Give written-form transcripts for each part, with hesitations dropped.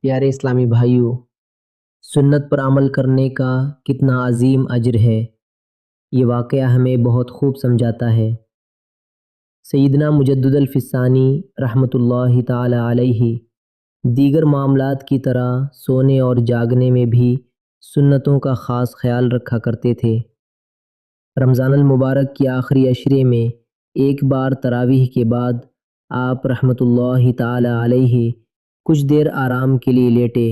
پیارے اسلامی بھائیوں، سنت پر عمل کرنے کا کتنا عظیم اجر ہے، یہ واقعہ ہمیں بہت خوب سمجھاتا ہے۔ سیدنا مجدد الفسانی رحمۃ اللہ تعالی علیہ دیگر معاملات کی طرح سونے اور جاگنے میں بھی سنتوں کا خاص خیال رکھا کرتے تھے۔ رمضان المبارک کی آخری عشرے میں ایک بار تراویح کے بعد آپ رحمۃ اللہ تعالی علیہ کچھ دیر آرام کے لیے لیٹے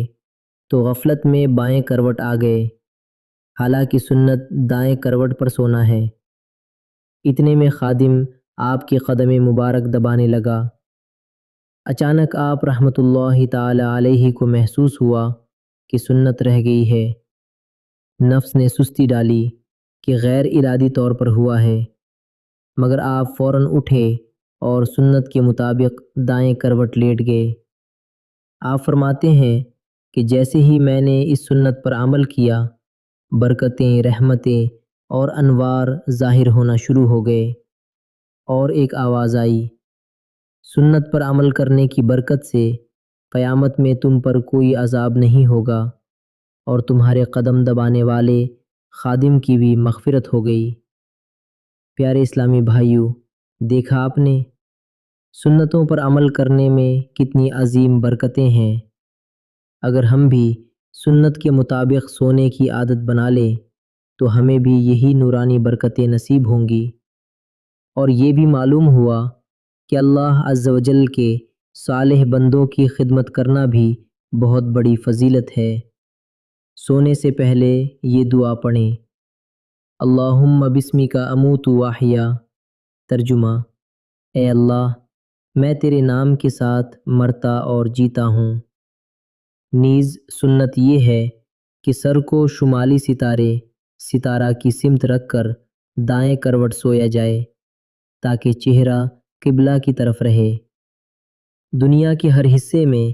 تو غفلت میں بائیں کروٹ آ گئے، حالانکہ سنت دائیں کروٹ پر سونا ہے۔ اتنے میں خادم آپ کے قدم مبارک دبانے لگا۔ اچانک آپ رحمۃ اللہ تعالی علیہ کو محسوس ہوا کہ سنت رہ گئی ہے۔ نفس نے سستی ڈالی کہ غیر ارادی طور پر ہوا ہے، مگر آپ فوراً اٹھے اور سنت کے مطابق دائیں کروٹ لیٹ گئے۔ آپ فرماتے ہیں کہ جیسے ہی میں نے اس سنت پر عمل کیا، برکتیں، رحمتیں اور انوار ظاہر ہونا شروع ہو گئے، اور ایک آواز آئی، سنت پر عمل کرنے کی برکت سے قیامت میں تم پر کوئی عذاب نہیں ہوگا، اور تمہارے قدم دبانے والے خادم کی بھی مغفرت ہو گئی۔ پیارے اسلامی بھائیوں، دیکھا آپ نے، سنتوں پر عمل کرنے میں کتنی عظیم برکتیں ہیں۔ اگر ہم بھی سنت کے مطابق سونے کی عادت بنا لیں تو ہمیں بھی یہی نورانی برکتیں نصیب ہوں گی۔ اور یہ بھی معلوم ہوا کہ اللہ عز و جل کے صالح بندوں کی خدمت کرنا بھی بہت بڑی فضیلت ہے۔ سونے سے پہلے یہ دعا پڑھیں، اللہم بسمک اموت و احیا۔ ترجمہ، اے اللہ، میں تیرے نام کے ساتھ مرتا اور جیتا ہوں۔ نیز سنت یہ ہے کہ سر کو شمالی ستارہ کی سمت رکھ کر دائیں کروٹ سویا جائے تاکہ چہرہ قبلہ کی طرف رہے۔ دنیا کے ہر حصے میں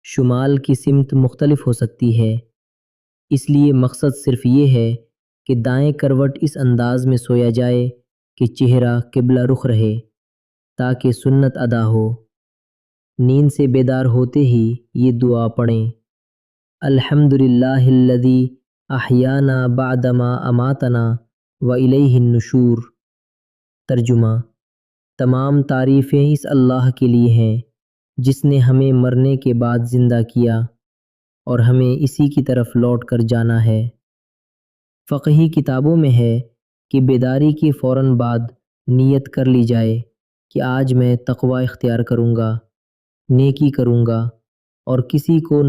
شمال کی سمت مختلف ہو سکتی ہے، اس لیے مقصد صرف یہ ہے کہ دائیں کروٹ اس انداز میں سویا جائے کہ چہرہ قبلہ رخ رہے تاکہ سنت ادا ہو۔ نیند سے بیدار ہوتے ہی یہ دعا پڑھیں، الحمدللہ الذی احیانا بعدما اماتنا والیہ النشور۔ ترجمہ، تمام تعریفیں اس اللہ کے لیے ہیں جس نے ہمیں مرنے کے بعد زندہ کیا اور ہمیں اسی کی طرف لوٹ کر جانا ہے۔ فقہی کتابوں میں ہے کہ بیداری کے فوراً بعد نیت کر لی جائے کہ آج میں تقوی اختیار کروں گا، نیکی کروں گا اور کسی کو